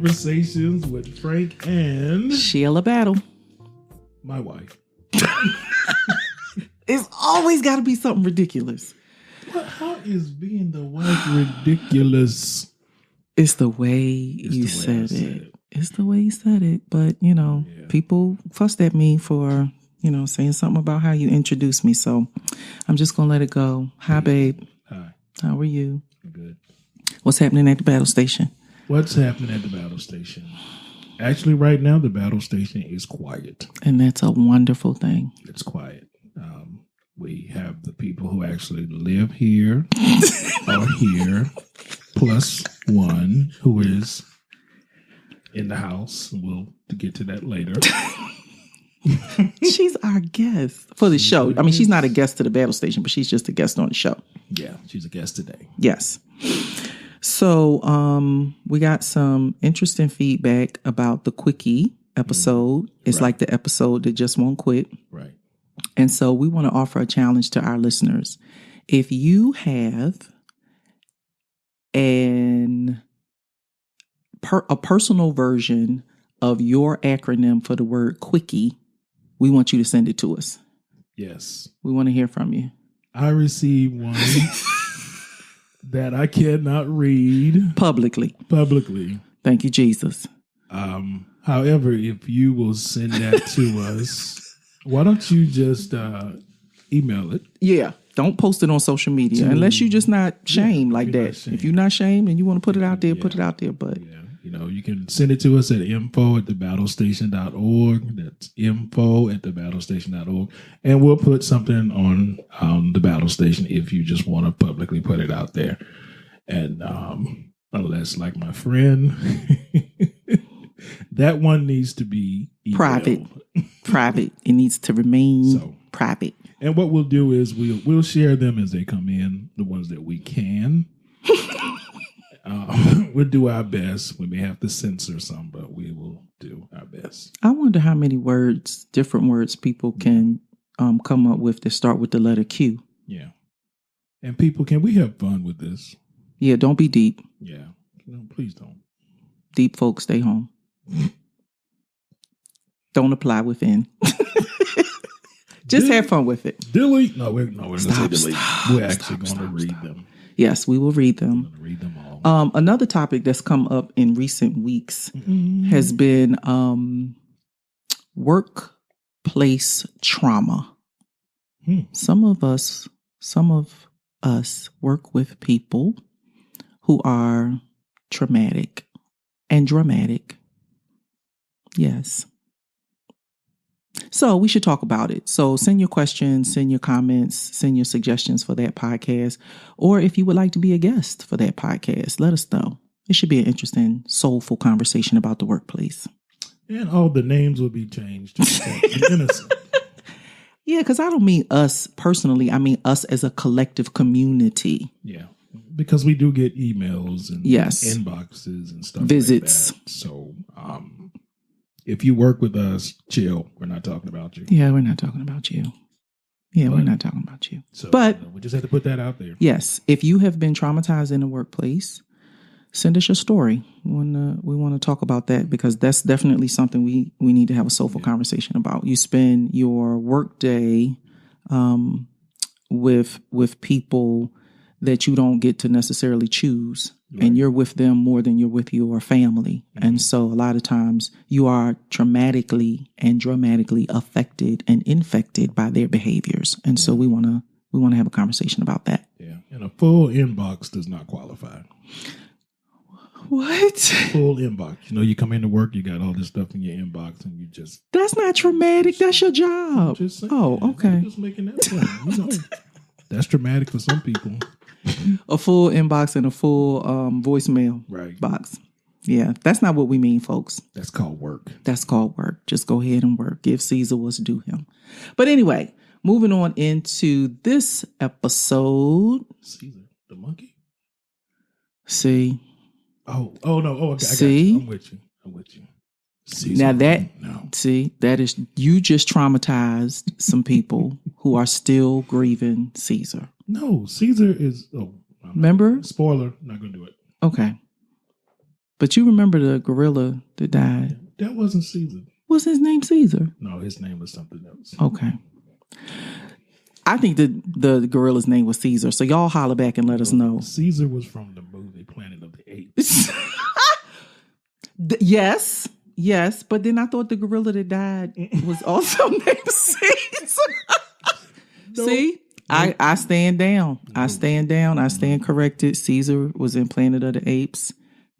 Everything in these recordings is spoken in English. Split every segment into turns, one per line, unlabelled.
Conversations with Frank and
Sheila Battle.
My wife.
It's always got to be something ridiculous.
What? How is being the wife ridiculous?
It's the way you said it. It's the way you said it. But, people fussed at me for, saying something about how you introduced me. So I'm just going to let it go. Hi, babe.
Hi.
How are you?
Good.
What's happening at the battle station?
What's happening at the battle station? Actually, right now, the battle station is quiet.
And that's a wonderful thing.
It's quiet. We have the people who actually live here are here, plus one who is in the house. We'll get to that later.
She's our guest for the show. I mean, she's not a guest to the battle station, but she's just a guest on the show.
Yeah, she's a guest today.
Yes. So we got some interesting feedback about the Quickie episode. It's like the episode that just won't quit.
Right.
And so we want to offer a challenge to our listeners. If you have a personal version of your acronym for the word Quickie, we want you to send it to us.
Yes.
We want to hear from you.
I received one that I cannot read
Publicly. Thank you, Jesus.
However, if you will send that to us, why don't you just email it?
Yeah. Don't post it on social media unless you're just not shamed like that. If you're not shamed and you want to put it out there, put it out there. But
you can send it to us at info@thebattlestation.org. That's info@thebattlestation.org. And we'll put something on the battle station if you just want to publicly put it out there. And unless, like my friend, that one needs to be emailed.
Private. It needs to remain private.
And what we'll do is we'll share them as they come in, the ones that we can. We'll do our best. We may have to censor some, but we will do our best.
I wonder how many different words people can come up with that start with the letter Q.
Yeah. And people, can we have fun with this?
Yeah, don't be deep.
Yeah. No, please don't.
Deep folks, stay home. Don't apply within. Just have fun with it.
Delete. No, we're not going to say delete. We're actually going to read them.
Yes, we will read them.
We're going to read them all.
Another topic that's come up in recent weeks has been workplace trauma. Some of us work with people who are traumatic and dramatic. Yes. So we should talk about it. So send your questions, send your comments, send your suggestions for that podcast. Or if you would like to be a guest for that podcast, let us know. It should be an interesting, soulful conversation about the workplace.
And all the names will be changed to innocent.
Yeah, because I don't mean us personally. I mean us as a collective community.
Yeah, because we do get emails and inboxes and stuff
visits.
Like that. So if you work with us, chill. We're not talking about you.
Yeah, we're not talking about you. Yeah, we're not talking about you.
So,
but
we just have to put that out there.
Yes, if you have been traumatized in the workplace, send us your story. We want to talk about that because that's definitely something we need to have a soulful conversation about. You spend your work day with people that you don't get to necessarily choose. Right. And you're with them more than you're with your family. Mm-hmm. And so a lot of times you are traumatically and dramatically affected and infected by their behaviors. And so we want to have a conversation about that.
Yeah. And a full inbox does not qualify.
What?
Full inbox. You come into work, you got all this stuff in your inbox and you just...
That's not traumatic. That's your job.
Just saying,
okay.
I'm just making that point. That's traumatic for some people.
A full inbox and a full voicemail box. Yeah, that's not what we mean, folks.
That's called work.
Just go ahead and work. Give Caesar what's due him. But anyway, moving on into this episode.
Caesar, the monkey?
See?
Oh no. Okay,
see?
I got you. I'm with you. Caesar,
now that is, you just traumatized some people who are still grieving Caesar.
No, Caesar is,
remember?
Spoiler, not going to do it.
Okay. But you remember the gorilla that died?
That wasn't Caesar.
Was his name Caesar?
No, his name was something else.
Okay. I think the gorilla's name was Caesar. So y'all holler back and let us know.
Caesar was from the movie Planet of the Apes.
Yes. But then I thought the gorilla that died was also named Caesar. No. See? I stand down. I stand down. I stand corrected. Caesar was in Planet of the Apes.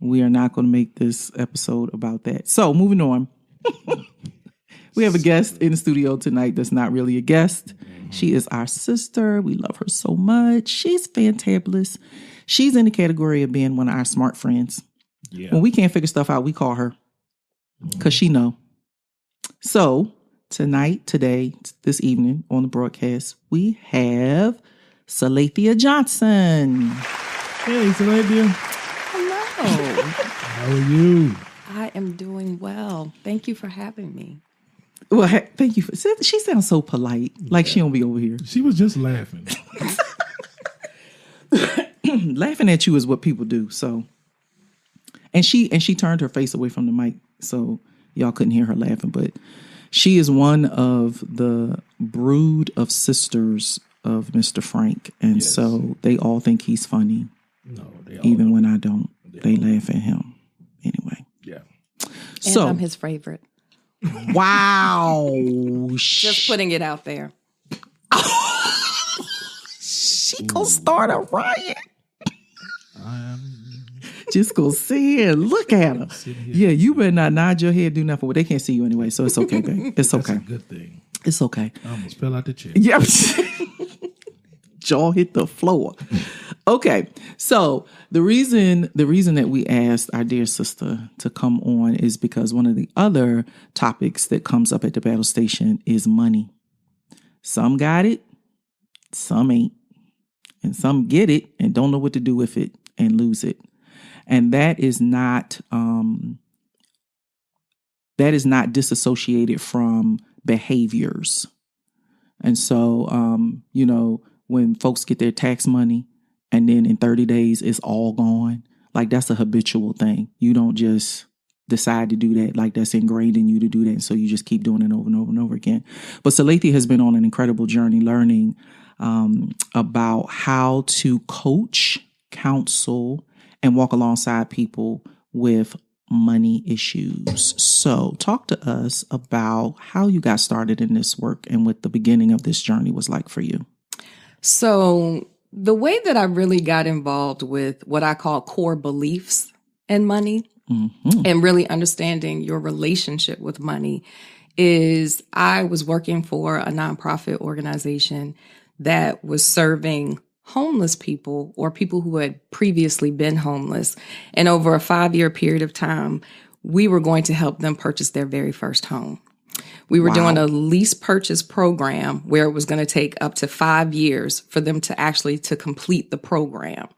We are not going to make this episode about that. So moving on. We have a guest in the studio tonight that's not really a guest. She is our sister. We love her so much. She's fantabulous. She's in the category of being one of our smart friends. Yeah. When we can't figure stuff out, we call her because she know. So today, this evening on the broadcast, we have Salathia Johnson.
Hey, Salathia.
Hello.
How are you?
I am doing well. Thank you for having me.
Well, thank you. She sounds so polite, like she don't be over here.
She was just laughing.
Laughing at you is what people do. So, and she turned her face away from the mic, so y'all couldn't hear her laughing. But she is one of the brood of sisters of Mr. Frank, and so they all think he's funny. No, they all even don't. When I don't, they laugh at him anyway.
Yeah.
So I'm his favorite.
Wow.
Just putting it out there.
She gonna start a riot. Just go sit here and look at her. Yeah, you better not nod your head, do nothing. Well, they can't see you anyway, so it's okay, babe. It's okay.
That's a good thing.
It's okay.
I almost fell out the chair.
Yep. Jaw hit the floor. Okay, so the reason that we asked our dear sister to come on is because one of the other topics that comes up at the battle station is money. Some got it, some ain't, and some get it and don't know what to do with it and lose it. And that is not disassociated from behaviors. And so, when folks get their tax money, and then in 30 days, it's all gone. Like, that's a habitual thing. You don't just decide to do that. Like, that's ingrained in you to do that. And so you just keep doing it over and over and over again. But Salathia has been on an incredible journey learning about how to coach, counsel, and walk alongside people with money issues. So talk to us about how you got started in this work and what the beginning of this journey was like for you.
So the way that I really got involved with what I call core beliefs in money and really understanding your relationship with money is I was working for a nonprofit organization that was serving homeless people or people who had previously been homeless. And over a 5-year period of time, we were going to help them purchase their very first home. We were doing a lease purchase program where it was going to take up to 5 years for them to complete the program.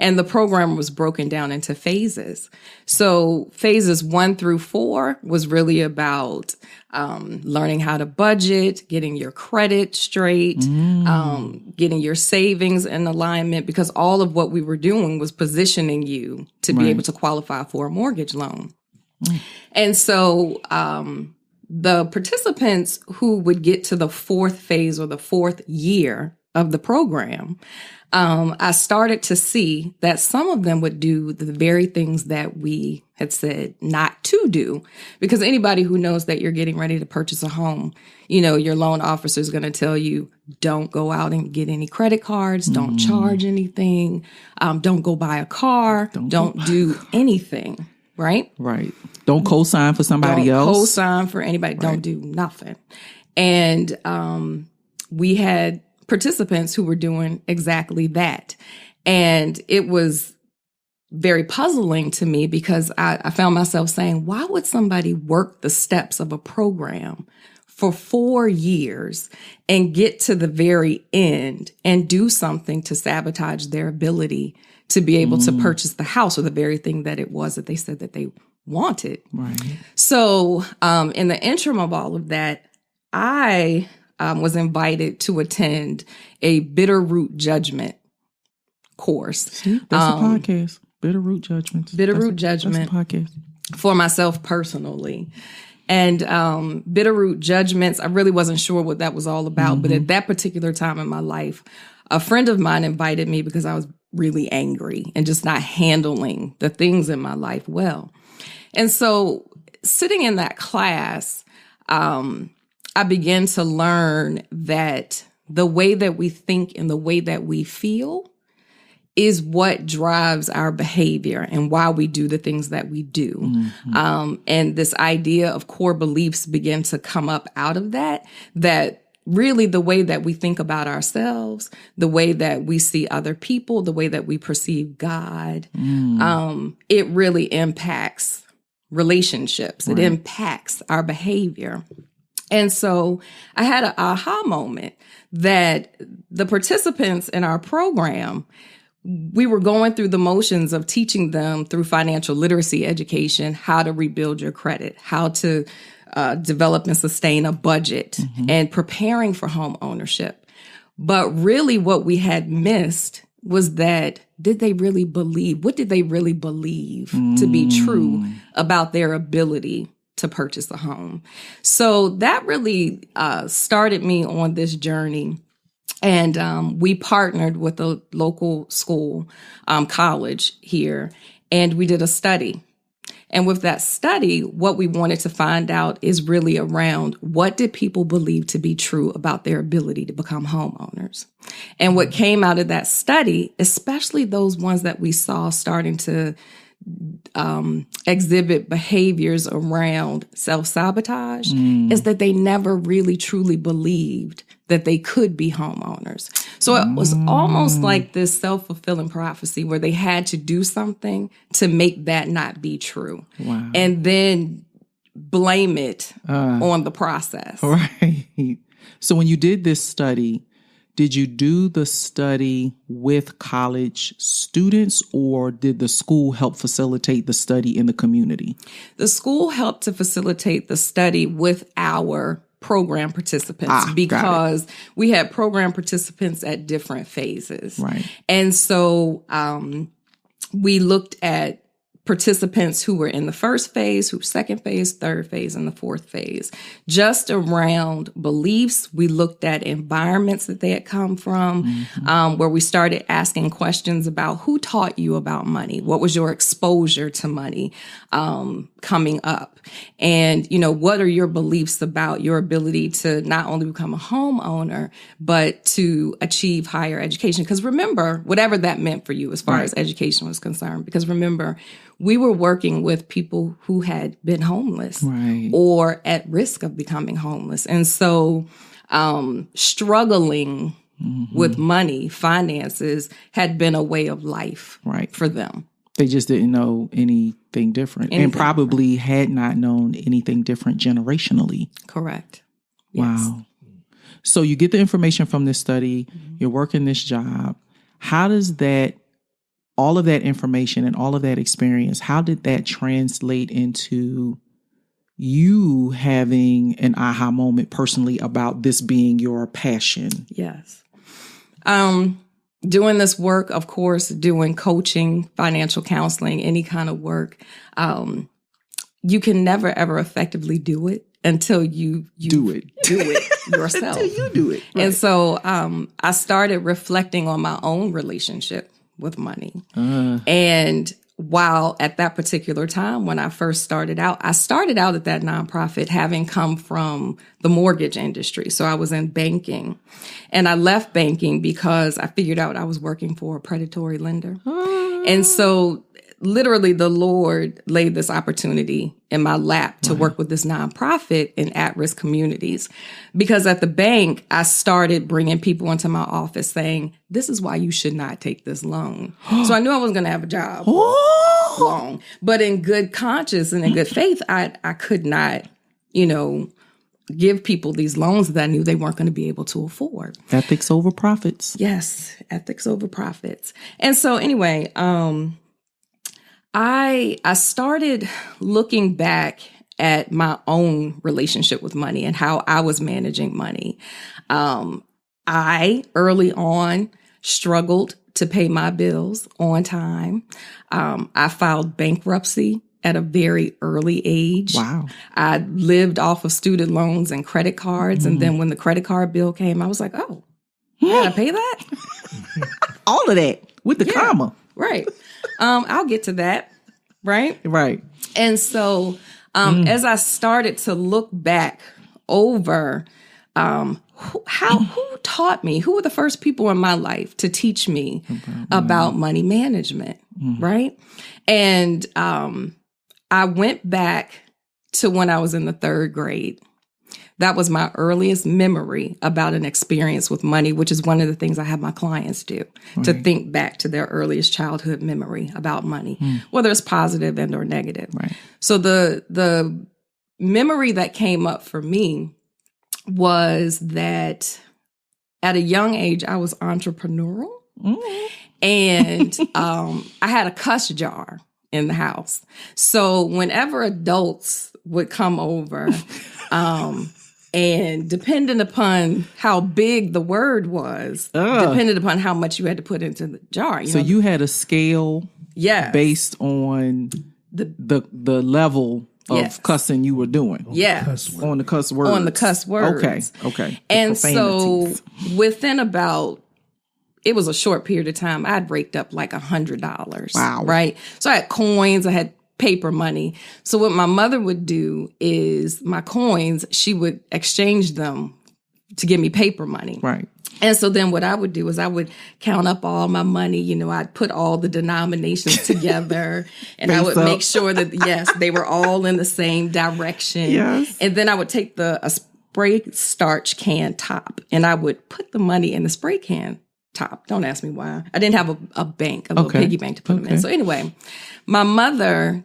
And the program was broken down into phases. So phases 1 through 4 was really about learning how to budget, getting your credit straight, getting your savings in alignment, because all of what we were doing was positioning you to be able to qualify for a mortgage loan. And so the participants who would get to the 4th phase or the 4th year of the program, I started to see that some of them would do the very things that we had said not to do. Because anybody who knows that you're getting ready to purchase a home, your loan officer is going to tell you, don't go out and get any credit cards, don't charge anything, don't go buy a car, don't do anything. Right?
Right. Don't co-sign for somebody else.
Co-sign for anybody. Right. Don't do nothing. And we had participants who were doing exactly that. And it was very puzzling to me because I found myself saying, why would somebody work the steps of a program for 4 years and get to the very end and do something to sabotage their ability to be able to purchase the house or the very thing that it was that they said that they wanted. Right. So in the interim of all of that, I was invited to attend a bitter root judgment course.
See, that's a podcast. Bitterroot Judgments.
Bitterroot Judgment.
That's a podcast.
For myself personally. And Bitterroot Judgments, I really wasn't sure what that was all about. But at that particular time in my life, a friend of mine invited me because I was really angry and just not handling the things in my life well. And so sitting in that class, I began to learn that the way that we think and the way that we feel is what drives our behavior and why we do the things that we do. And this idea of core beliefs began to come up out of that really the way that we think about ourselves, the way that we see other people, the way that we perceive God, it really impacts relationships. Right. It impacts our behavior. And so I had an aha moment that the participants in our program, we were going through the motions of teaching them through financial literacy education, how to rebuild your credit, how to develop and sustain a budget, and preparing for home ownership. But really what we had missed was that, did they really believe? What did they really believe to be true about their ability to purchase a home? So that really started me on this journey. And we partnered with a local school, college here, and we did a study. And with that study, what we wanted to find out is really around what did people believe to be true about their ability to become homeowners. And what came out of that study, especially those ones that we saw starting to exhibit behaviors around self-sabotage, is that they never really truly believed that they could be homeowners. So it was almost like this self-fulfilling prophecy where they had to do something to make that not be true. Wow. And then blame it on the process.
Right. So when you did this study, did you do the study with college students, or did the school help facilitate the study in the community?
The school helped to facilitate the study with our program participants because we had program participants at different phases.
Right.
And so we looked at participants who were in the first phase, who second phase, third phase, and the fourth phase. Just around beliefs, we looked at environments that they had come from, where we started asking questions about who taught you about money? What was your exposure to money coming up? And, what are your beliefs about your ability to not only become a homeowner, but to achieve higher education? Because remember, whatever that meant for you as far as education was concerned, because remember, we were working with people who had been homeless or at risk of becoming homeless. And so struggling with money, finances had been a way of life for them.
They just didn't know anything different and probably had not known anything different generationally.
Correct.
Wow. Yes. So you get the information from this study, you're working this job. How does that, all of that information and all of that experience, how did that translate into you having an aha moment personally about this being your passion?
Yes. Doing this work, of course, doing coaching, financial counseling, any kind of work, you can never, ever effectively do it until you do it yourself.
Until you do it.
Right. And so I started reflecting on my own relationship with money. And while at that particular time, when I first started out at that nonprofit having come from the mortgage industry. So I was in banking, and I left banking because I figured out I was working for a predatory lender. And so literally the Lord laid this opportunity in my lap to work with this nonprofit in at-risk communities. Because at the bank, I started bringing people into my office saying, this is why you should not take this loan. So I knew I wasn't going to have a job long. But in good conscience and in good faith, I could not, give people these loans that I knew they weren't going to be able to afford.
Ethics over profits.
Yes, ethics over profits. And so anyway, I started looking back at my own relationship with money and how I was managing money. I early on struggled to pay my bills on time. I filed bankruptcy at a very early age.
Wow.
I lived off of student loans and credit cards. And then when the credit card bill came, I was like, oh, I gotta pay that?
All of that with the comma.
Right. I'll get to that. Right.
Right.
And so as I started to look back over who taught me, who were the first people in my life to teach me about money management, right? And I went back to when I was in the 3rd grade. That was my earliest memory about an experience with money, which is one of the things I have my clients do, to think back to their earliest childhood memory about money, whether it's positive and or negative.
Right.
So the memory that came up for me was that at a young age, I was entrepreneurial, and I had a cuss jar in the house. So whenever adults would come over, and depending upon how big the word was, depended upon how much you had to put into the jar.
So you had a scale based on the level of cussing you were doing. On the cuss words.
On the cuss words.
Okay.
And so within about, it was a short period of time, I'd raked up like $100.
Wow.
Right? So I had coins, I had paper money. So what my mother would do is my coins, she would exchange them to give me paper money.
Right.
And so then what I would do is I would count up all my money. You know, I'd put all the denominations together and I would make sure that, yes, they were all in the same direction.
Yes.
And then I would take a spray starch can top and I would put the money in the spray can top. Don't ask me why. I didn't have a bank, a little piggy bank to put them in. So anyway, my mother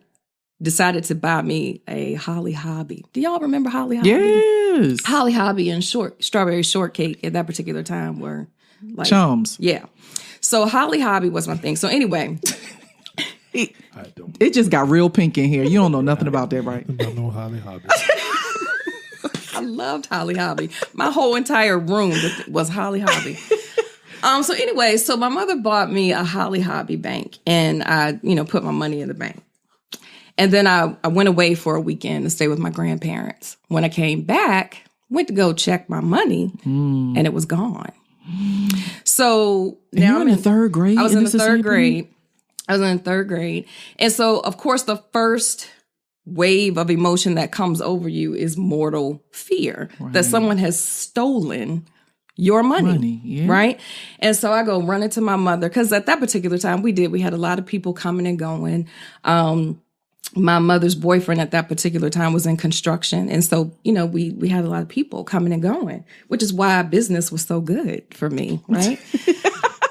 decided to buy me a Holly Hobby. Do y'all remember Holly Hobby?
Yes.
Holly Hobby and strawberry shortcake at that particular time were like
chums.
Yeah. So Holly Hobby was my thing. So anyway,
it just got real pink in here. You don't know nothing about that, right?
I don't know Holly Hobby.
I loved Holly Hobby. My whole entire room was Holly Hobby. So anyway, so my mother bought me a Holly Hobby bank and I, put my money in the bank. And then I went away for a weekend to stay with my grandparents. When I came back, went to go check my money and it was gone. So now
I'm in 3rd grade.
I was in the 3rd grade. I was in 3rd grade. And so, of course, the first wave of emotion that comes over you is mortal fear that someone has stolen your money, right? And so I go running to my mother because at that particular time we had a lot of people coming and going. My mother's boyfriend at that particular time was in construction. And so, we had a lot of people coming and going, which is why business was so good for me, right?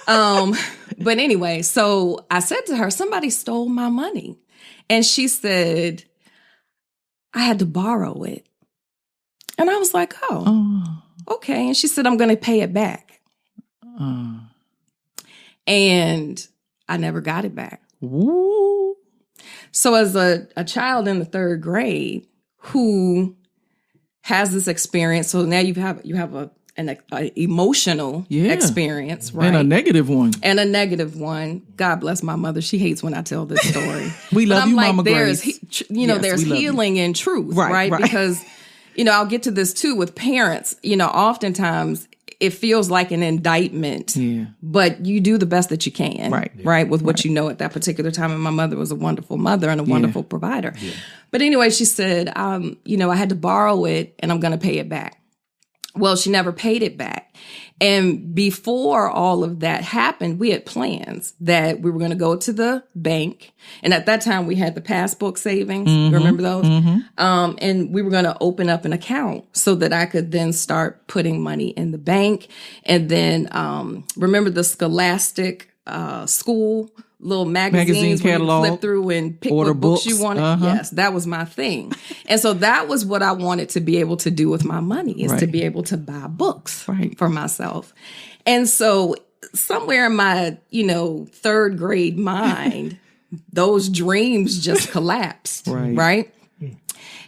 But anyway, so I said to her, somebody stole my money. And she said, I had to borrow it. And I was like, oh. Okay. And she said, I'm going to pay it back. And I never got it back.
Ooh.
So as a child in the 3rd grade who has this experience, so now you have an emotional experience, right?
And a negative one.
God bless my mother. She hates when I tell this story.
We love you, Mama Grace.
There's healing in truth, right? Because, I'll get to this too with parents. Oftentimes it feels like an indictment, but you do the best that you can, right? With what you know at that particular time. And my mother was a wonderful mother and a wonderful provider. Yeah. But anyway, she said, I had to borrow it and I'm going to pay it back. Well, she never paid it back. And before all of that happened, we had plans that we were going to go to the bank. And at that time, we had the passbook savings. You remember those? And we were going to open up an account so that I could then start putting money in the bank. And then remember the Scholastic school little magazines where you flip through and pick what books you wanted. Yes, that was my thing. And so that was what I wanted to be able to do with my money, is to be able to buy books for myself. And so somewhere in my, 3rd grade mind, those dreams just collapsed, right?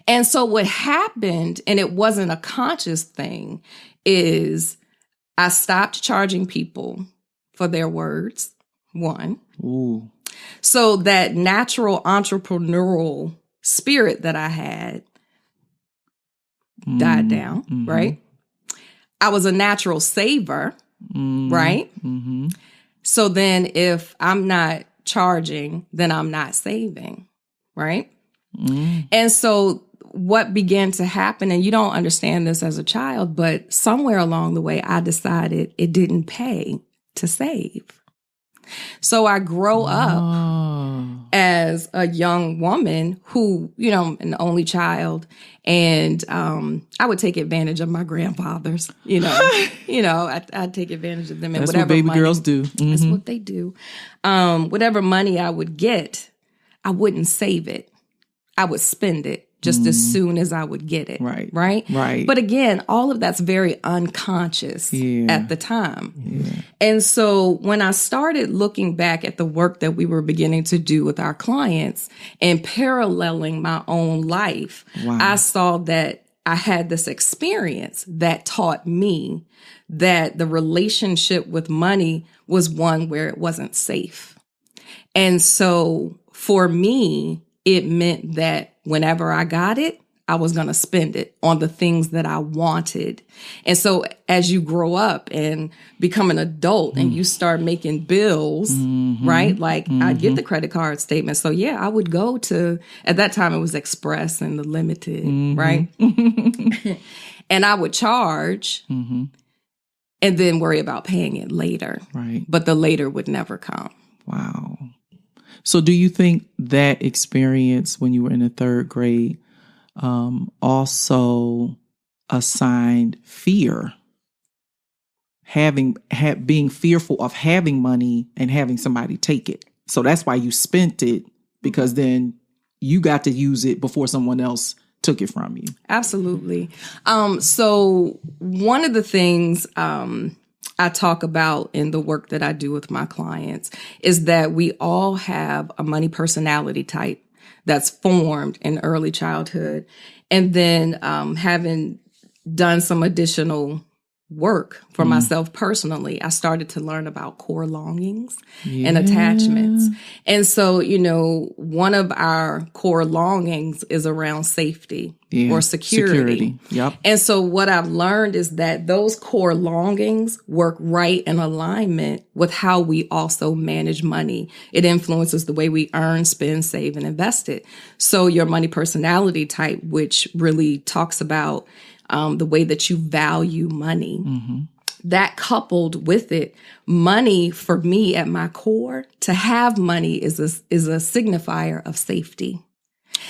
And so what happened, and it wasn't a conscious thing, is I stopped charging people for their words. One.
Ooh.
So that natural entrepreneurial spirit that I had died down, right? I was a natural saver, right? So then if I'm not charging, then I'm not saving, right? And so what began to happen, and you don't understand this as a child, but somewhere along the way, I decided it didn't pay to save. So I grow up as a young woman who, an only child, and I would take advantage of my grandfathers. I'd take advantage of them. And
That's
whatever
what baby
money,
girls do.
That's what they do. Whatever money I would get, I wouldn't save it. I would spend it just as soon as I would get it.
Right.
Right. But again, all of that's very unconscious at the time. Yeah. And so when I started looking back at the work that we were beginning to do with our clients and paralleling my own life, I saw that I had this experience that taught me that the relationship with money was one where it wasn't safe. And so for me, it meant that whenever I got it, I was going to spend it on the things that I wanted. And so as you grow up and become an adult and you start making bills, right? Like I'd get the credit card statement. So yeah, I would go to, at that time it was Express and the Limited, right? And I would charge and then worry about paying it later.
Right.
But the later would never come.
Wow. So do you think that experience when you were in the third grade also assigned fear, being fearful of having money and having somebody take it? So that's why you spent it, because then you got to use it before someone else took it from you.
Absolutely. So one of the things I talk about in the work that I do with my clients is that we all have a money personality type that's formed in early childhood. And then having done some additional work for myself personally, I started to learn about core longings and attachments. And so, one of our core longings is around safety or security.
Yep.
And so what I've learned is that those core longings work right in alignment with how we also manage money. It influences the way we earn, spend, save, and invest it. So your money personality type, which really talks about the way that you value money. That coupled with it, money for me at my core, to have money is a signifier of safety.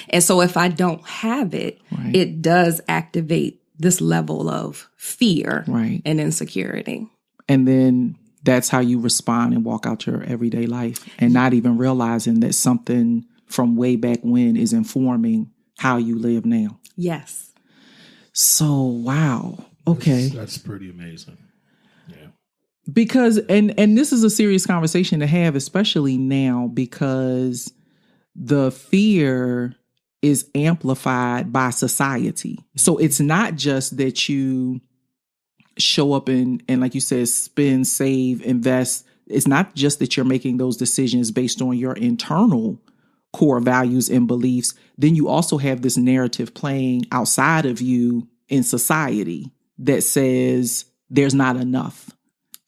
And so if I don't have it, it does activate this level of fear and insecurity.
And then that's how you respond and walk out your everyday life and not even realizing that something from way back when is informing how you live now.
Yes.
So, wow. Okay.
That's pretty amazing. Yeah.
Because, and this is a serious conversation to have, especially now, because the fear is amplified by society. So it's not just that you show up and like you said, spend, save, invest. It's not just that you're making those decisions based on your internal core values and beliefs. Then you also have this narrative playing outside of you in society that says there's not enough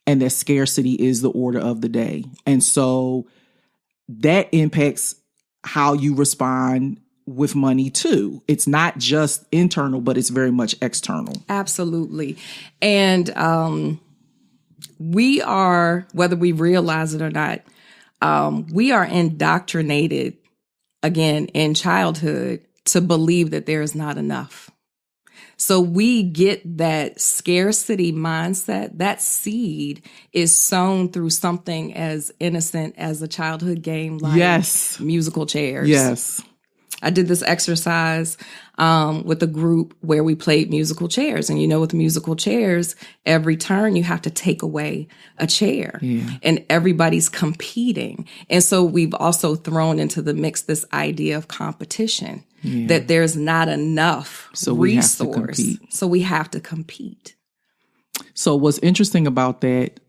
and that scarcity is the order of the day. And so that impacts how you respond with money too. It's not just internal, but it's very much external.
Absolutely. And we are, whether we realize it or not, we are indoctrinated, again, in childhood to believe that there is not enough. So we get that scarcity mindset. That seed is sown through something as innocent as a childhood game like musical chairs.
Yes.
I did this exercise with a group where we played musical chairs. And with musical chairs, every turn you have to take away a chair. And everybody's competing. And so we've also thrown into the mix this idea of competition, that there's not enough resource. So we have to compete.
So what's interesting about that,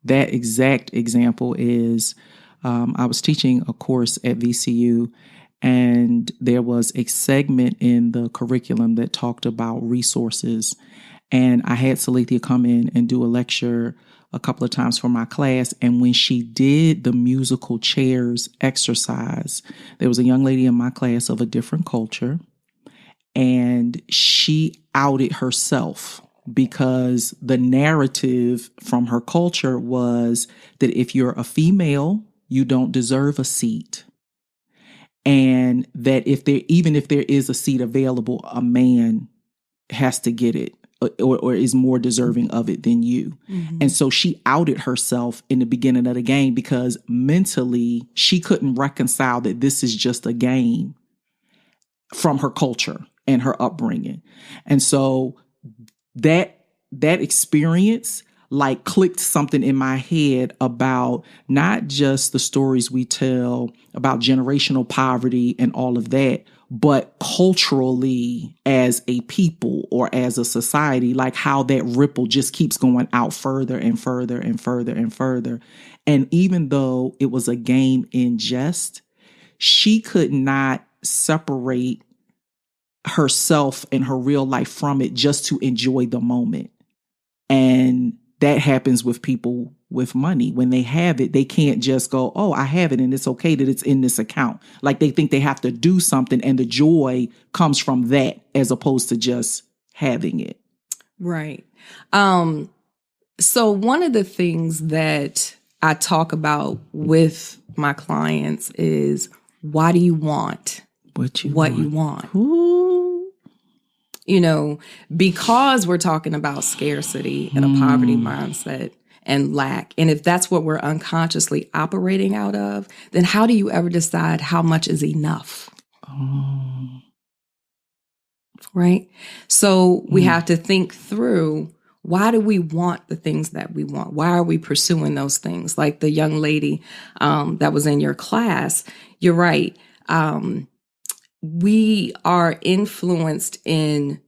that exact example is I was teaching a course at VCU, and there was a segment in the curriculum that talked about resources. And I had Salathia come in and do a lecture a couple of times for my class. And when she did the musical chairs exercise, there was a young lady in my class of a different culture, and she outed herself because the narrative from her culture was that if you're a female, you don't deserve a seat. And that even if there is a seat available, a man has to get it or is more deserving of it than you. Mm-hmm. And so she outed herself in the beginning of the game because mentally she couldn't reconcile that this is just a game from her culture and her upbringing. And so that experience like clicked something in my head about not just the stories we tell about generational poverty and all of that, but culturally as a people or as a society, like how that ripple just keeps going out further and further and further and further. And even though it was a game in jest, she could not separate herself and her real life from it just to enjoy the moment. And that happens with people with money. When they have it, they can't just go, oh, I have it and it's okay that it's in this account. Like they think they have to do something, and the joy comes from that as opposed to just having it.
Right. So one of the things that I talk about with my clients is, why do you want what you want?
Ooh.
You know, because we're talking about scarcity and a poverty mindset and lack. And if that's what we're unconsciously operating out of, then how do you ever decide how much is enough? Right? So we have to think through, why do we want the things that we want? Why are we pursuing those things? Like the young lady that was in your class, you're right. We are influenced in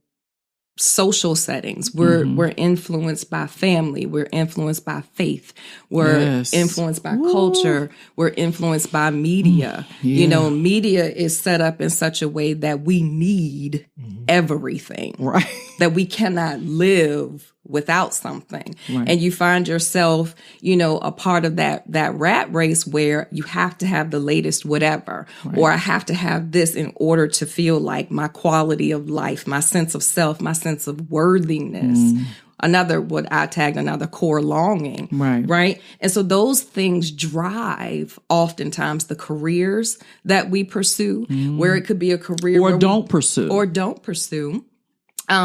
social settings. We're influenced by family. We're influenced by faith. We're influenced by culture. We're influenced by media. You know, media is set up in such a way that we need everything,
right?
That we cannot live without something. Right. And you find yourself, you know, a part of that rat race where you have to have the latest whatever, right, or I have to have this in order to feel like my quality of life, my sense of self, my sense of worthiness. What I tagged another core longing. Right. Right. And so those things drive oftentimes the careers that we pursue, where it could be a career
or don't pursue.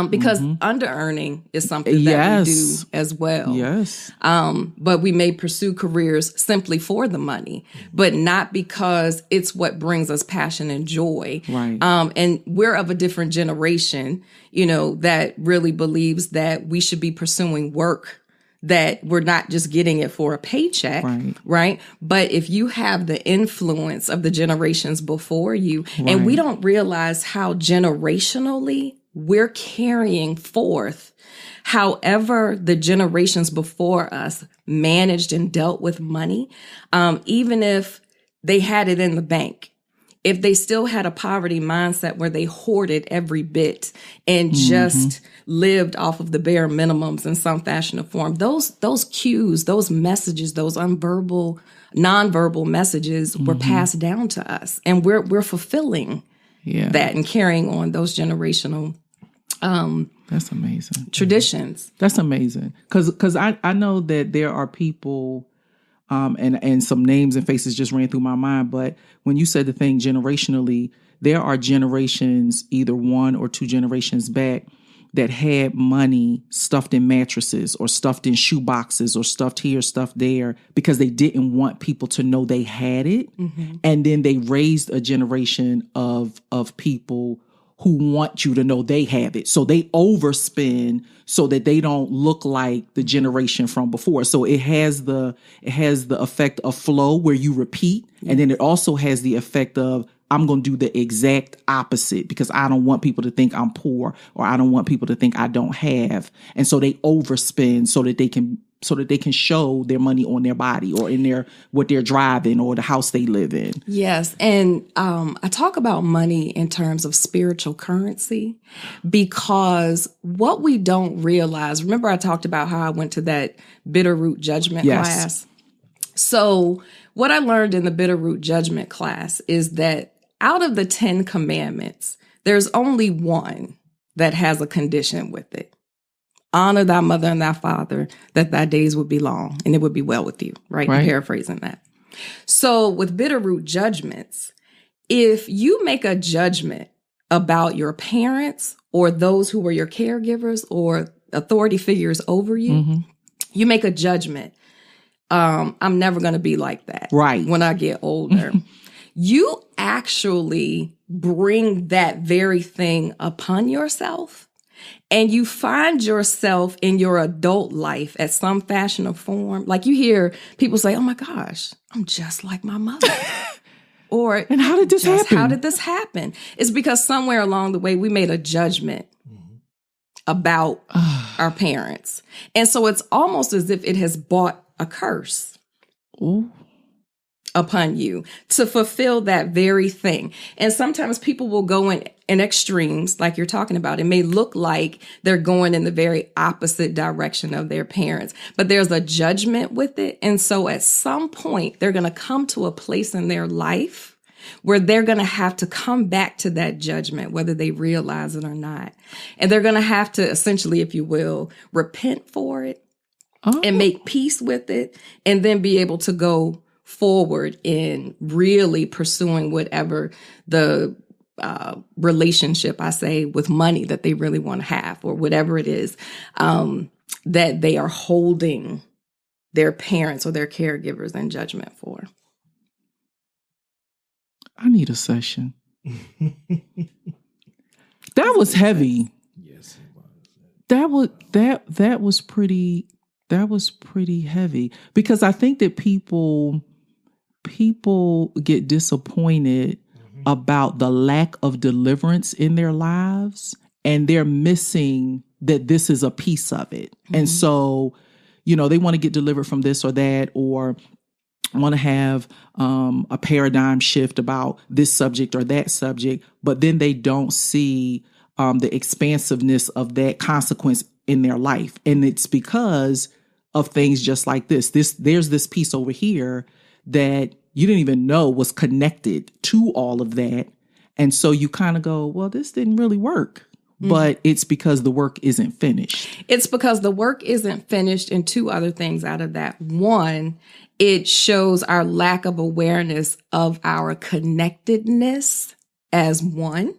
Because under-earning is something that we do as well.
Yes.
But we may pursue careers simply for the money, but not because it's what brings us passion and joy.
Right.
And we're of a different generation, you know, that really believes that we should be pursuing work, that we're not just getting it for a paycheck, right? But if you have the influence of the generations before you, and we don't realize how generationally we're carrying forth, however the generations before us managed and dealt with money, even if they had it in the bank, if they still had a poverty mindset where they hoarded every bit and just lived off of the bare minimums in some fashion or form, those cues, those messages, those nonverbal messages were passed down to us, and we're fulfilling that and carrying on those generational
that's amazing
traditions.
That's amazing, because I know that there are people, and some names and faces just ran through my mind. But when you said the thing generationally, there are generations, either one or two generations back, that had money stuffed in mattresses or stuffed in shoe boxes or stuffed here, stuffed there, because they didn't want people to know they had it. And then they raised a generation of people who want you to know they have it. So they overspend so that they don't look like the generation from before. So it has the effect of flow where you repeat. And then it also has the effect of, I'm going to do the exact opposite because I don't want people to think I'm poor, or I don't want people to think I don't have. And so they overspend so that they can so that they can show their money on their body or in their what they're driving or the house they live in.
Yes. And I talk about money in terms of spiritual currency because what we don't realize, remember I talked about how I went to that Bitterroot Judgment class? So what I learned in the Bitterroot Judgment class is that out of the 10 commandments, there's only one that has a condition with it. Honor thy mother and thy father, that thy days would be long and it would be well with you, right? I'm paraphrasing that. So with Bitterroot Judgments, if you make a judgment about your parents or those who were your caregivers or authority figures over you, you make a judgment. I'm never going to be like that.
Right.
When I get older. You actually bring that very thing upon yourself. And you find yourself in your adult life at some fashion or form. Like you hear people say, oh my gosh, I'm just like my mother. Or,
and how did this happen?
How did this happen? It's because somewhere along the way we made a judgment about our parents. And so it's almost as if it has brought a curse upon you to fulfill that very thing. And sometimes people will go in extremes, like you're talking about. It may look like they're going in the very opposite direction of their parents, but there's a judgment with it. And so at some point, they're going to come to a place in their life where they're going to have to come back to that judgment, whether they realize it or not. And they're going to have to essentially, if you will, repent for it and make peace with it, and then be able to go forward in really pursuing whatever the relationship, I say, with money that they really want to have, or whatever it is that they are holding their parents or their caregivers in judgment for.
I need a session. That was heavy.
Yes, it
That
was.
was pretty heavy, because I think that people get disappointed about the lack of deliverance in their lives, and they're missing that this is a piece of it. And so, they want to get delivered from this or that, or want to have a paradigm shift about this subject or that subject, but then they don't see the expansiveness of that consequence in their life. And it's because of things just like this. There's this piece over here that you didn't even know was connected to all of that. And so you kind of go, well, this didn't really work. But it's because the work isn't finished.
It's because the work isn't finished, and two other things out of that. One, it shows our lack of awareness of our connectedness as one,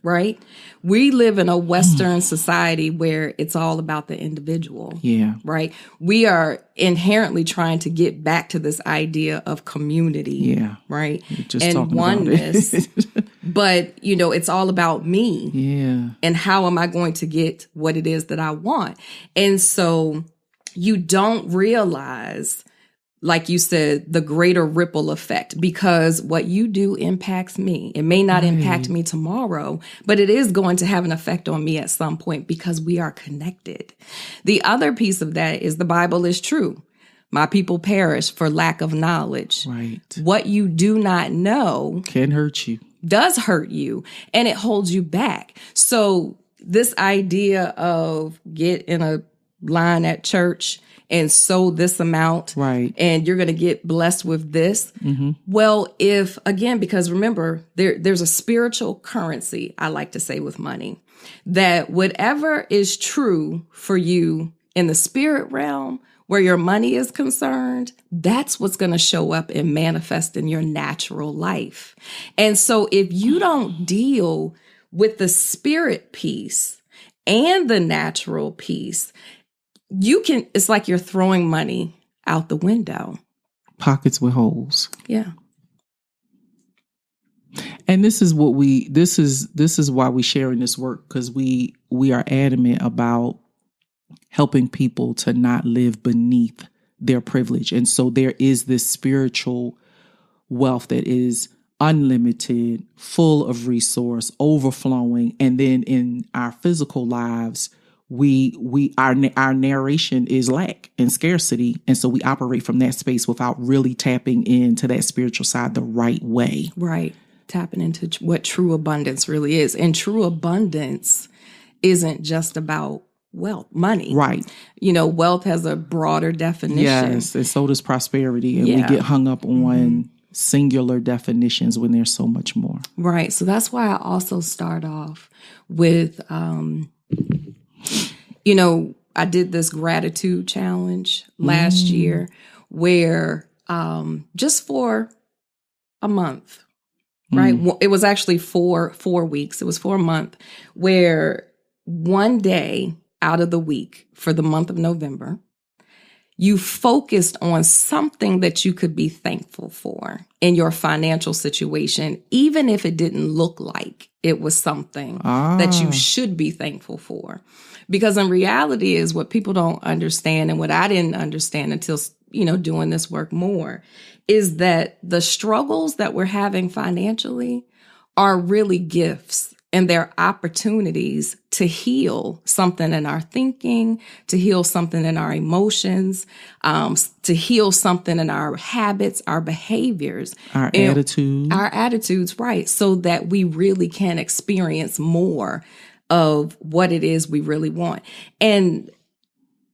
right? We live in a Western society where it's all about the individual.
Yeah.
Right? We are inherently trying to get back to this idea of community.
Yeah.
Right?
Just
and oneness. But, it's all about me.
Yeah.
And how am I going to get what it is that I want? And so you don't realize, like you said, the greater ripple effect, because what you do impacts me. It may not impact me tomorrow, but it is going to have an effect on me at some point because we are connected. The other piece of that is the Bible is true. My people perish for lack of knowledge.
Right.
What you do not know
can hurt you.
Does hurt you, and it holds you back. So this idea of get in a line at church and sow this amount,
right,
and you're going to get blessed with this. Well, because remember, there's a spiritual currency, I like to say, with money, that whatever is true for you in the spirit realm, where your money is concerned, that's what's going to show up and manifest in your natural life. And so if you don't deal with the spirit piece and the natural piece, it's like you're throwing money out the window.
Pockets with holes.
Yeah.
And this is what this is why we sharing this work, because we are adamant about helping people to not live beneath their privilege. And so there is this spiritual wealth that is unlimited, full of resource, overflowing. And then in our physical lives, our narration is lack and scarcity. And so we operate from that space without really tapping into that spiritual side the right way.
Right. Tapping into what true abundance really is. And true abundance isn't just about wealth, money.
Right.
Wealth has a broader definition.
Yes. And so does prosperity. And we get hung up on singular definitions when there's so much more.
Right. So that's why I also start off with, I did this gratitude challenge last year where just for a month, right? It was actually 4 weeks. It was for a month where one day out of the week for the month of November, you focused on something that you could be thankful for in your financial situation, even if it didn't look like it was something that you should be thankful for. Because in reality is what people don't understand, and what I didn't understand until, doing this work more, is that the struggles that we're having financially are really gifts. And they're opportunities to heal something in our thinking, to heal something in our emotions, to heal something in our habits, our behaviors.
Our attitudes.
Our attitudes, right. So that we really can experience more of what it is we really want. And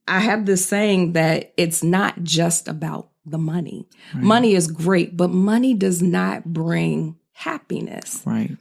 I have this saying that it's not just about the money. Right. Money is great, but money does not bring happiness.
Right.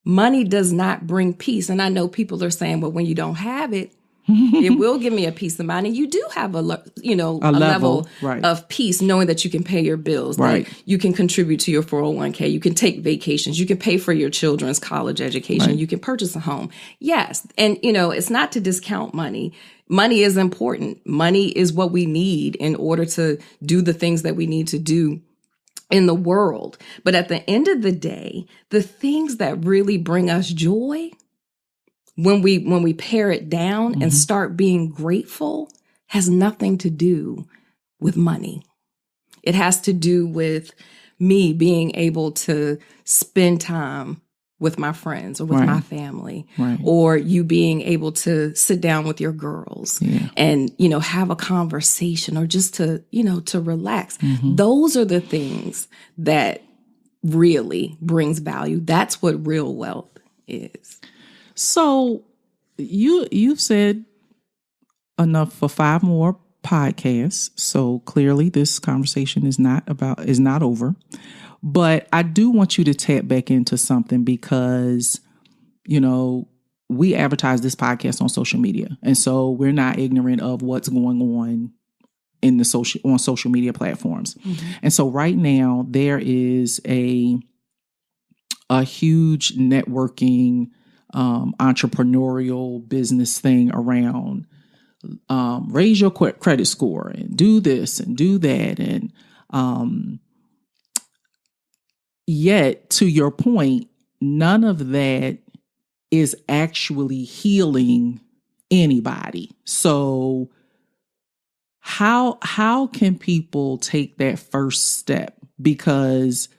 Money does not bring peace. And I know people are saying, well, when you don't have it, it will give me a peace of mind. And you do have a level
right.
of peace, knowing that you can pay your bills,
right.
that you can contribute to your 401k, you can take vacations, you can pay for your children's college education,
right.
you can purchase a home. Yes. And, it's not to discount money. Money is important. Money is what we need in order to do the things that we need to do in the world. But at the end of the day, the things that really bring us joy, when we pare it down and start being grateful, has nothing to do with money. It has to do with me being able to spend time with my friends or with
right.
my family,
right.
or you being able to sit down with your girls and, have a conversation, or just to relax. Those are the things that really brings value. That's what real wealth is.
So you've said enough for 5 more podcasts. So clearly this conversation is not over. But I do want you to tap back into something because, we advertise this podcast on social media. And so we're not ignorant of what's going on on social media platforms. And so right now there is a huge networking, entrepreneurial business thing around raise your credit score and do this and do that. And yet, to your point, none of that is actually healing anybody. So how can people take that first step? Because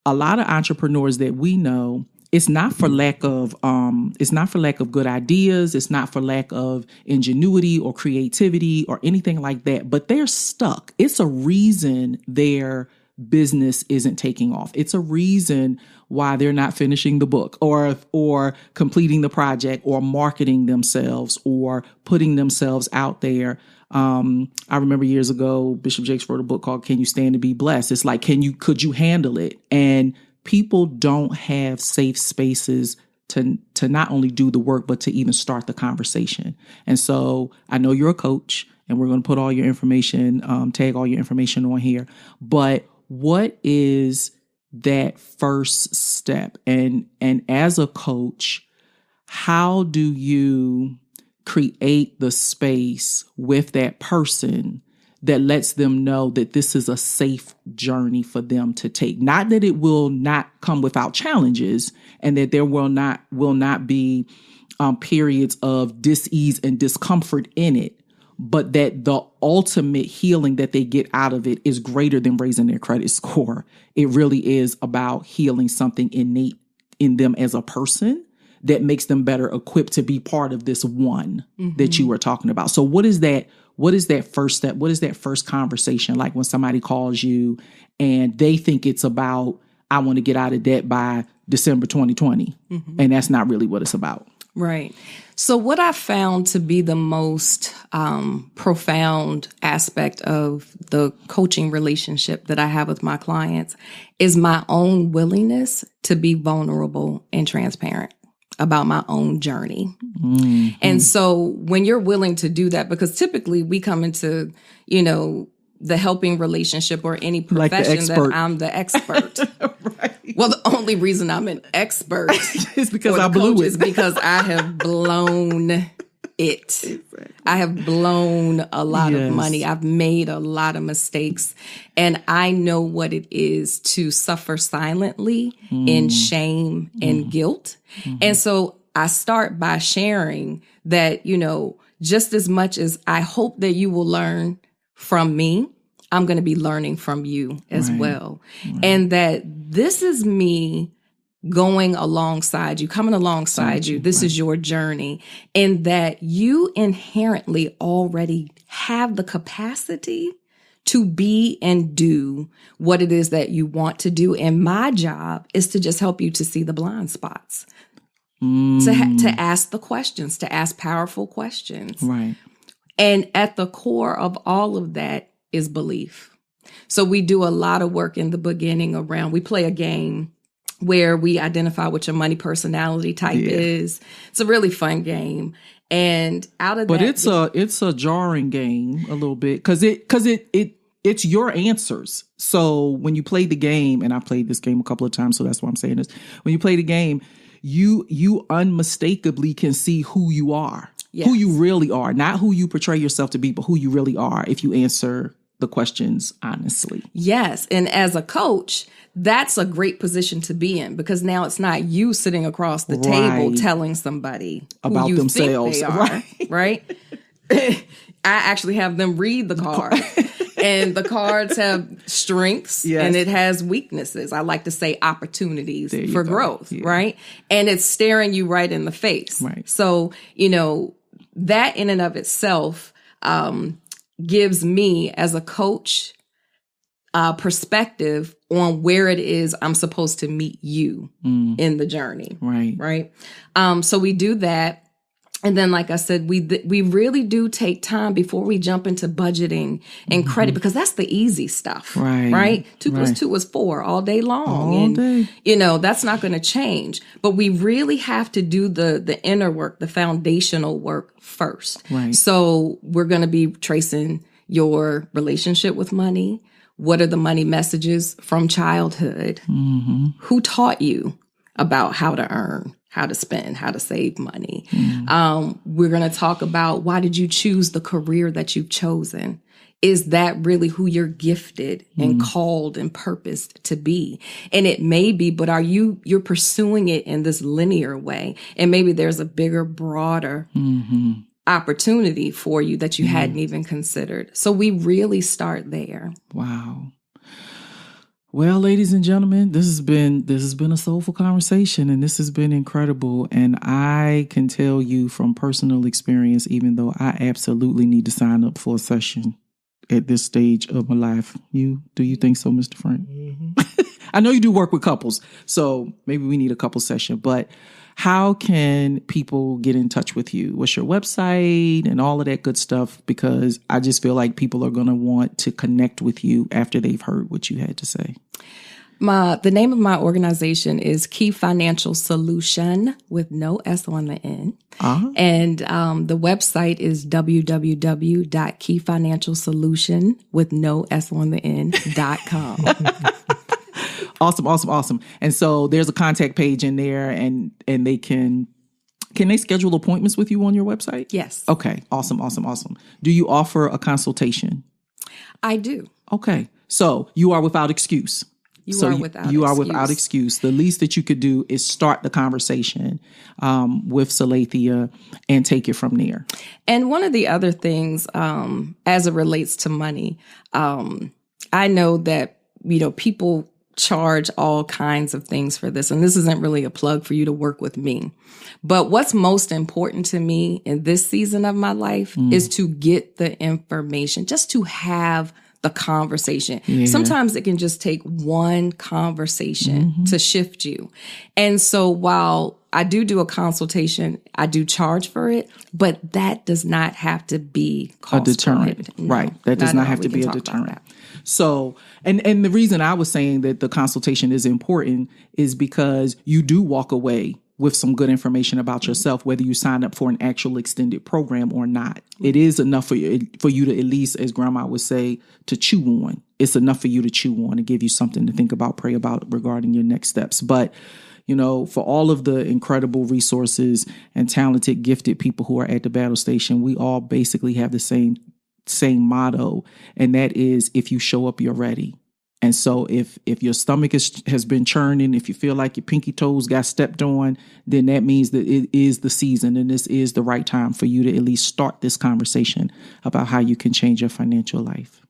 a lot of entrepreneurs that we know, it's not for lack of good ideas. It's not for lack of ingenuity or creativity or anything like that, but they're stuck. It's a reason their business isn't taking off. It's a reason why they're not finishing the book or completing the project or marketing themselves or putting themselves out there. I remember years ago, Bishop Jakes wrote a book called Can You Stand to Be Blessed? It's like, could you handle it? And people don't have safe spaces to not only do the work, but to even start the conversation. And so I know you're a coach, and we're going to put all your information, tag all your information on here. But what is that first step? And as a coach, how do you create the space with that person that lets them know that this is a safe journey for them to take? Not that it will not come without challenges, and that there will not be periods of dis-ease and discomfort in it, but that the ultimate healing that they get out of it is greater than raising their credit score. It really is about healing something innate in them as a person that makes them better equipped to be part of this one that you were talking about. So what is that first step? What is that first conversation like when somebody calls you and they think it's about, I want to get out of debt by December 2020, and that's not really what it's about?
Right. So what I found to be the most profound aspect of the coaching relationship that I have with my clients is my own willingness to be vulnerable and transparent about my own journey. And so when you're willing to do that, because typically we come into, the helping relationship or any profession that I'm the expert.
Right.
Well, the only reason I'm an expert
is because I blew it.
Is because I have blown it. Exactly. I have blown a lot of money. I've made a lot of mistakes. And I know what it is to suffer silently in shame and guilt. And so I start by sharing that, just as much as I hope that you will learn from me, I'm going to be learning from you as well. Right. And that this is me going alongside you, coming alongside you. This is your journey. And that you inherently already have the capacity to be and do what it is that you want to do. And my job is to just help you to see the blind spots, to ask the questions, to ask powerful questions.
Right.
And at the core of all of that is belief. So we do a lot of work in the beginning around, we play a game where we identify what your money personality type is. It's a really fun game. And out of
but
that.
it's a jarring game a little bit because it's your answers. So when you play the game, and I played this game a couple of times, so that's why I'm saying this. When you play the game, you unmistakably can see who you are. Yes. Who you really are, not who you portray yourself to be, but who you really are if you answer the questions honestly.
Yes. And as a coach, that's a great position to be in because now it's not you sitting across the table telling somebody
about
who you
themselves.
Think they are, right? I actually have them read the card. And the cards have strengths and it has weaknesses. I like to say opportunities for growth, right? And it's staring you right in the face.
Right.
So, that in and of itself gives me as a coach perspective on where it is I'm supposed to meet you in the journey.
Right.
Right. So we do that. And then, like I said, we really do take time before we jump into budgeting and credit because that's the easy stuff, right? 2 + 2 is 4 all day long.
All day.
That's not going to change. But we really have to do the inner work, the foundational work first.
Right.
So we're going to be tracing your relationship with money. What are the money messages from childhood? Who taught you about how to earn, how to spend, how to save money? We're going to talk about why did you choose the career that you've chosen? Is that really who you're gifted and called and purposed to be? And it may be, but you're pursuing it in this linear way? And maybe there's a bigger, broader opportunity for you that you hadn't even considered. So we really start there.
Wow. Well, ladies and gentlemen, this has been a soulful conversation, and this has been incredible. And I can tell you from personal experience, even though I absolutely need to sign up for a session at this stage of my life. Do you think so, Mr. Frank? I know you do work with couples, so maybe we need a couple session. But how can people get in touch with you? What's your website and all of that good stuff? Because I just feel like people are going to want to connect with you after they've heard what you had to say.
The name of my organization is Key Financial Solution with no S on the end. And the website is www.keyfinancialsolution with no S on the end.com.
Awesome. And so there's a contact page in there and they can they schedule appointments with you on your website?
Yes.
Okay. Awesome. Do you offer a consultation?
I do.
Okay. So you are without excuse. You are without excuse. The least that you could do is start the conversation with Salathia and take it from there.
And one of the other things, as it relates to money, I know that, people charge all kinds of things for this. And this isn't really a plug for you to work with me. But what's most important to me in this season of my life is to get the information, just to have the conversation. Yeah. Sometimes it can just take one conversation to shift you. And so while I do a consultation, I do charge for it, but that does not have to be
a deterrent. No, right. That does not have to be a deterrent. So, and the reason I was saying that the consultation is important is because you do walk away with some good information about yourself, whether you sign up for an actual extended program or not. It is enough for you to at least, as Grandma would say, to chew on. It's enough for you to chew on and give you something to think about, pray about regarding your next steps. But, you know, for all of the incredible resources and talented, gifted people who are at the battle station, we all basically have the same motto, and that is, if you show up, you're ready. And so if your stomach has been churning, if you feel like your pinky toes got stepped on, then that means that it is the season and this is the right time for you to at least start this conversation about how you can change your financial life.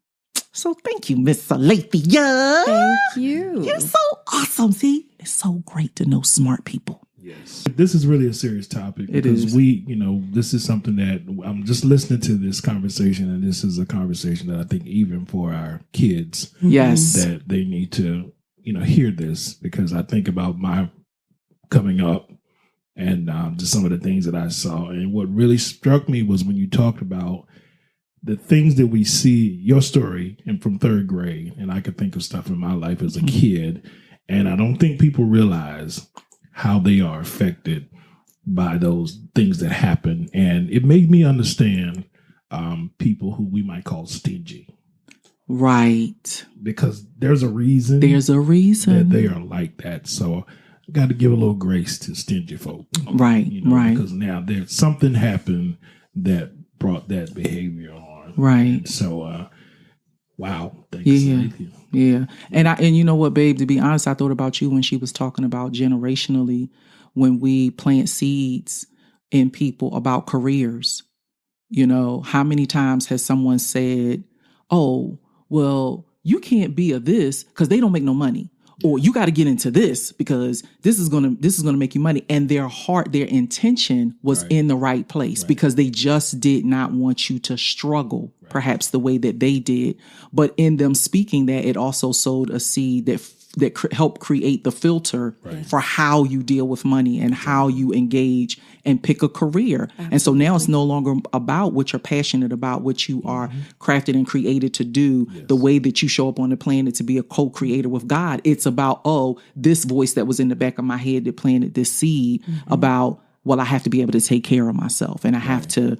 So thank you, Miss Salathia.
Thank you.
You're so awesome. See, it's so great to know smart people.
Yes. This is really a serious topic because this is something that I'm just listening to this conversation, and this is a conversation that I think even for our kids,
yes,
that they need to, hear this, because I think about my coming up and just some of the things that I saw. And what really struck me was when you talked about the things that we see, your story, and from third grade, and I could think of stuff in my life as a kid, and I don't think people realize how they are affected by those things that happen. And it made me understand people who we might call stingy.
Right.
Because there's a reason. That they are like that. So I got to give a little grace to stingy folk.
Right, right.
Because now there's something happened that brought that behavior on.
Right.
And so, wow. Thanks. Yeah.
Yeah. And you know what, babe, to be honest, I thought about you when she was talking about generationally, when we plant seeds in people about careers. How many times has someone said, oh, well, you can't be a this because they don't make no money. Or you got to get into this because this is gonna make you money. And their intention was in the right place because they just did not want you to struggle, perhaps the way that they did. But in them speaking that, it also sowed a seed that helped create the filter for how you deal with money and how you engage and pick a career. Absolutely. And so now it's no longer about what you're passionate about, what you are crafted and created to do, the way that you show up on the planet to be a co-creator with God. It's about, this voice that was in the back of my head that planted this seed about, well, I have to be able to take care of myself, and I have to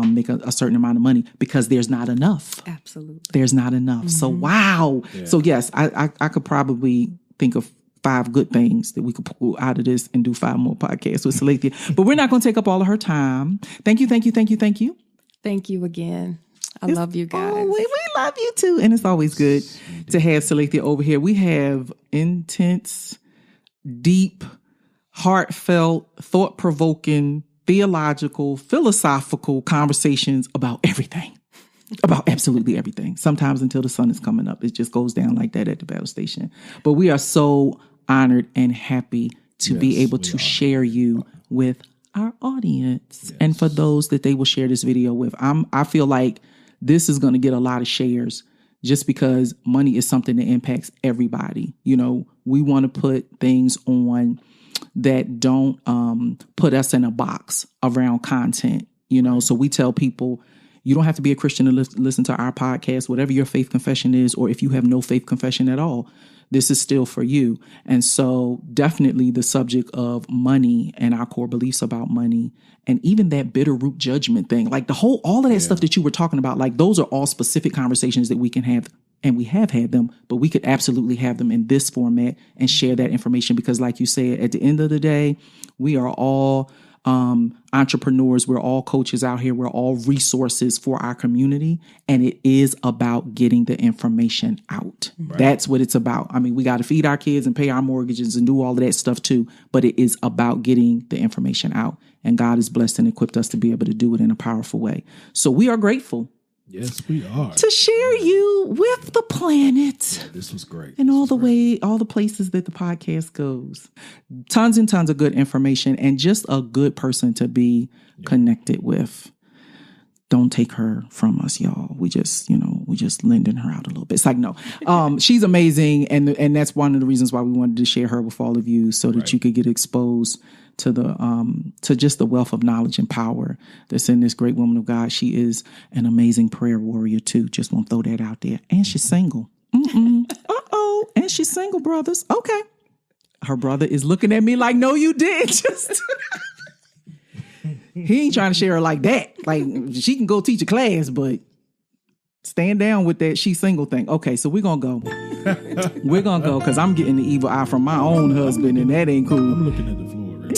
make a certain amount of money because there's not enough.
Absolutely.
There's not enough. So, wow. Yeah. So yes, I could probably think of 5 good things that we could pull out of this and do 5 more podcasts with Salathia, but we're not going to take up all of her time. Thank you.
Thank you again. I love you guys.
Oh, we love you too. And it's always good to have Salathia over here. We have intense, deep, heartfelt, thought-provoking, theological, philosophical conversations about everything. About absolutely everything. Sometimes until the sun is coming up. It just goes down like that at the battle station. But we are so honored and happy to be able to share you with our audience. And for those that they will share this video with. I feel like this is going to get a lot of shares just because money is something that impacts everybody. We want to put things on that don't put us in a box around content, So we tell people, you don't have to be a Christian to listen to our podcast, whatever your faith confession is, or if you have no faith confession at all, this is still for you. And so definitely the subject of money and our core beliefs about money, and even that bitter root judgment thing, like all of that stuff that you were talking about, like those are all specific conversations that we can have. And we have had them, but we could absolutely have them in this format and share that information because, like you said, at the end of the day, we are all entrepreneurs. We're all coaches out here. We're all resources for our community. And it is about getting the information out. Right. That's what it's about. I mean, we got to feed our kids and pay our mortgages and do all of that stuff too. But it is about getting the information out. And God has blessed and equipped us to be able to do it in a powerful way. So we are grateful
Yes, we are.
To share you with the planet.
This was great.
And all the places that the podcast goes. Tons and tons of good information and just a good person to be connected with. Don't take her from us, y'all. We just lending her out a little bit. It's like, no, she's amazing. And that's one of the reasons why we wanted to share her with all of you so that you could get exposed to to just the wealth of knowledge and power that's in this great woman of God. She is an amazing prayer warrior too. Just want to throw that out there. And she's single. Uh-oh. And she's single, brothers. Okay. Her brother is looking at me like, no, you did. Just... He ain't trying to share her like that. Like, she can go teach a class, but stand down with that she single thing. Okay, so we're going to go. We're going to go because I'm getting the evil eye from my own husband, and that ain't cool.
I'm looking at the floor right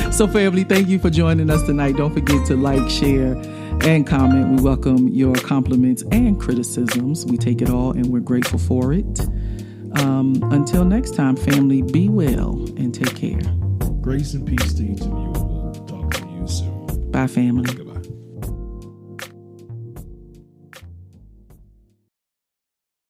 now.
So, family, thank you for joining us tonight. Don't forget to like, share, and comment. We welcome your compliments and criticisms. We take it all, and we're grateful for it. Until next time, family, be well and take care.
Grace and peace to each of you. We'll talk to you soon.
Bye, family.
Goodbye.